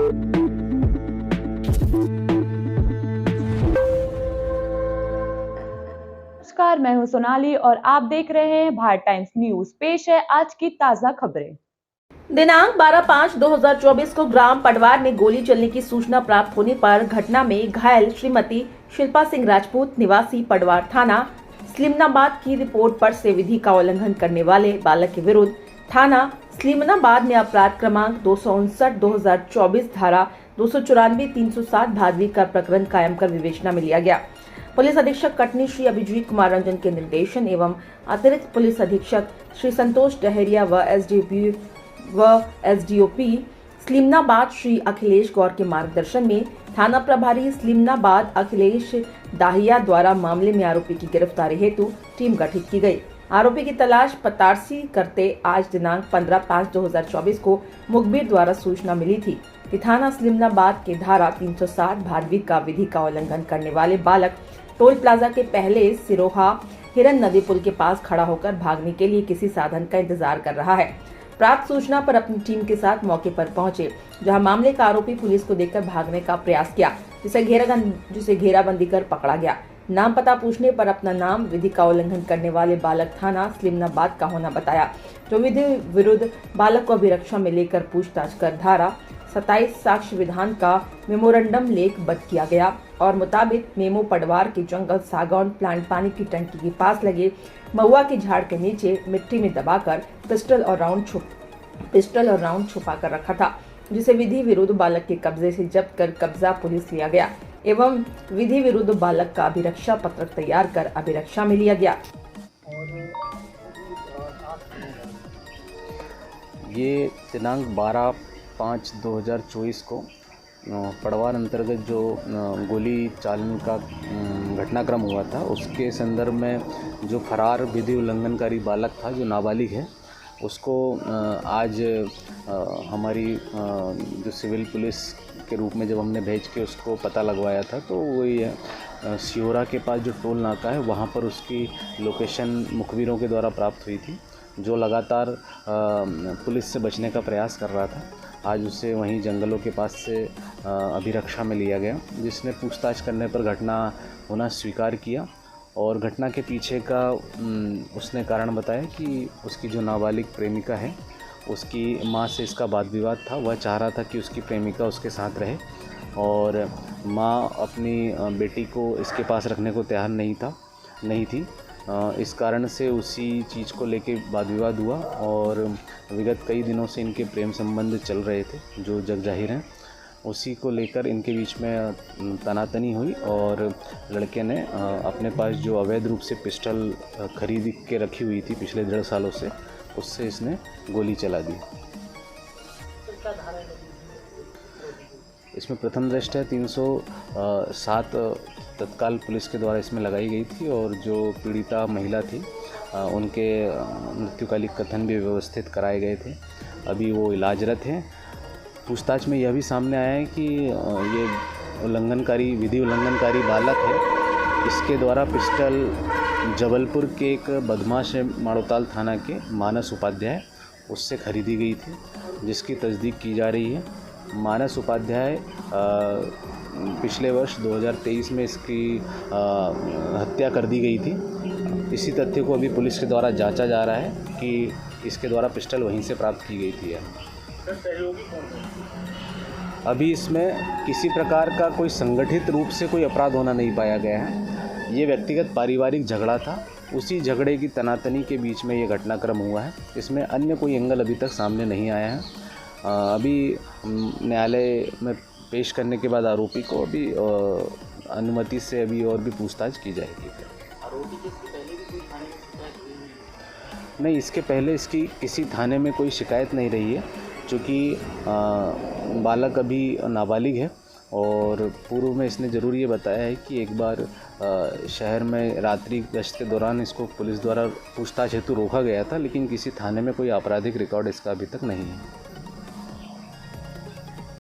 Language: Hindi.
नमस्कार, मैं हूं सोनाली और आप देख रहे हैं भारत टाइम्स न्यूज। पेश है आज की ताजा खबरें। दिनांक 12/5/2024 को ग्राम पडवार में गोली चलने की सूचना प्राप्त होने पर घटना में घायल श्रीमती शिल्पा सिंह राजपूत निवासी पडवार थाना स्लिमनाबाद की रिपोर्ट पर से विधि का उल्लंघन करने वाले बालक के विरुद्ध थाना स्लिमनाबाद में अपराध क्रमांक 259/2024 धारा 294-307 भादवी का प्रकरण कायम कर विवेचना में लिया गया। पुलिस अधीक्षक कटनी श्री अभिजीत कुमार रंजन के निर्देशन एवं अतिरिक्त पुलिस अधीक्षक श्री संतोष डहरिया व एसडीओपी स्लिमनाबाद श्री अखिलेश गौर के मार्गदर्शन में थाना प्रभारी स्लिमनाबाद अखिलेश दाहिया द्वारा मामले में आरोपी की गिरफ्तारी हेतु टीम गठित की गई। आरोपी की तलाश पतारसी करते आज दिनांक 15/5/2024 को मुखबिर द्वारा सूचना मिली थी कि थाना स्लिमनाबाद के धारा 307 भादवी का विधि का उल्लंघन करने वाले बालक टोल प्लाजा के पहले सिरोहा हिरन नदी पुल के पास खड़ा होकर भागने के लिए किसी साधन का इंतजार कर रहा है। प्राप्त सूचना पर अपनी टीम के साथ मौके पर पहुंचे, जहां मामले का आरोपी पुलिस को देखकर भागने का प्रयास किया, जिसे घेराबंदी कर पकड़ा गया। नाम पता पूछने पर अपना नाम विधि का उल्लंघन करने वाले बालक थाना स्लिमनाबाद का होना बताया, जो विधि विरुद्ध बालक को अभिरक्षा में लेकर पूछताछ कर धारा 27 साक्ष्य विधान का मेमोरेंडम लेखबद्ध किया गया और मुताबिक मेमो पडवार के जंगल सागौन प्लांट पानी की टंकी के पास लगे महुआ के झाड़ के नीचे मिट्टी में दबाकर पिस्टल और राउंड छुपा कर रखा था, जिसे विधि विरुद्ध बालक के कब्जे से जब्त कर कब्जा पुलिस लिया गया एवं विधि विरुद्ध बालक का अभिरक्षा पत्रक तैयार कर अभिरक्षा में लिया गया। ये दिनांक 12/5/2024 को पडवार अंतर्गत जो गोली चालन का घटनाक्रम हुआ था, उसके संदर्भ में जो फरार विधि उल्लंघनकारी बालक था, जो नाबालिग है, उसको आज हमारी जो सिविल पुलिस के रूप में जब हमने भेज के उसको पता लगवाया था, तो वही सियोरा के पास जो टोल नाका है, वहाँ पर उसकी लोकेशन मुखबिरों के द्वारा प्राप्त हुई थी, जो लगातार पुलिस से बचने का प्रयास कर रहा था। आज उसे वहीं जंगलों के पास से अभिरक्षा में लिया गया, जिसने पूछताछ करने पर घटना होना स्वीकार किया और घटना के पीछे का उसने कारण बताया कि उसकी जो नाबालिग प्रेमिका है, उसकी माँ से इसका वाद विवाद था। वह चाह रहा था कि उसकी प्रेमिका उसके साथ रहे और माँ अपनी बेटी को इसके पास रखने को तैयार नहीं थी। इस कारण से उसी चीज़ को लेके वाद विवाद हुआ और विगत कई दिनों से इनके प्रेम संबंध चल रहे थे, जो जगजाहिर हैं। उसी को लेकर इनके बीच में तनातनी हुई और लड़के ने अपने पास जो अवैध रूप से पिस्टल खरीद के रखी हुई थी पिछले 1.5 सालों से, उससे इसने गोली चला दी। इसमें प्रथम दृष्टया 307 तत्काल पुलिस के द्वारा इसमें लगाई गई थी और जो पीड़िता महिला थी, उनके मृत्युकालिक कथन भी व्यवस्थित कराए गए थे। अभी वो इलाजरत हैं। पूछताछ में यह भी सामने आया है कि ये विधि उल्लंघनकारी बालक है, इसके द्वारा पिस्टल जबलपुर के एक बदमाश माड़ोताल थाना के मानस उपाध्याय, उससे खरीदी गई थी, जिसकी तस्दीक की जा रही है। मानस उपाध्याय पिछले वर्ष 2023 में इसकी हत्या कर दी गई थी। इसी तथ्य को अभी पुलिस के द्वारा जांचा जा रहा है कि इसके द्वारा पिस्टल वहीं से प्राप्त की गई थी। अभी इसमें किसी प्रकार का कोई संगठित रूप से कोई अपराध होना नहीं पाया गया है। ये व्यक्तिगत पारिवारिक झगड़ा था, उसी झगड़े की तनातनी के बीच में ये घटनाक्रम हुआ है। इसमें अन्य कोई एंगल अभी तक सामने नहीं आया है। अभी न्यायालय में पेश करने के बाद आरोपी को अभी अनुमति से अभी और भी पूछताछ की जाएगी। आरोपी की इसके पहले भी कोई थाने में शिकायत हुई नहीं? इसके पहले इसकी किसी थाने में कोई शिकायत नहीं रही है, क्योंकि बालक अभी नाबालिग है और पूर्व में इसने ज़रूर ये बताया है कि एक बार शहर में रात्रि गश्त के दौरान इसको पुलिस द्वारा पूछताछ हेतु रोका गया था, लेकिन किसी थाने में कोई आपराधिक रिकॉर्ड इसका अभी तक नहीं है।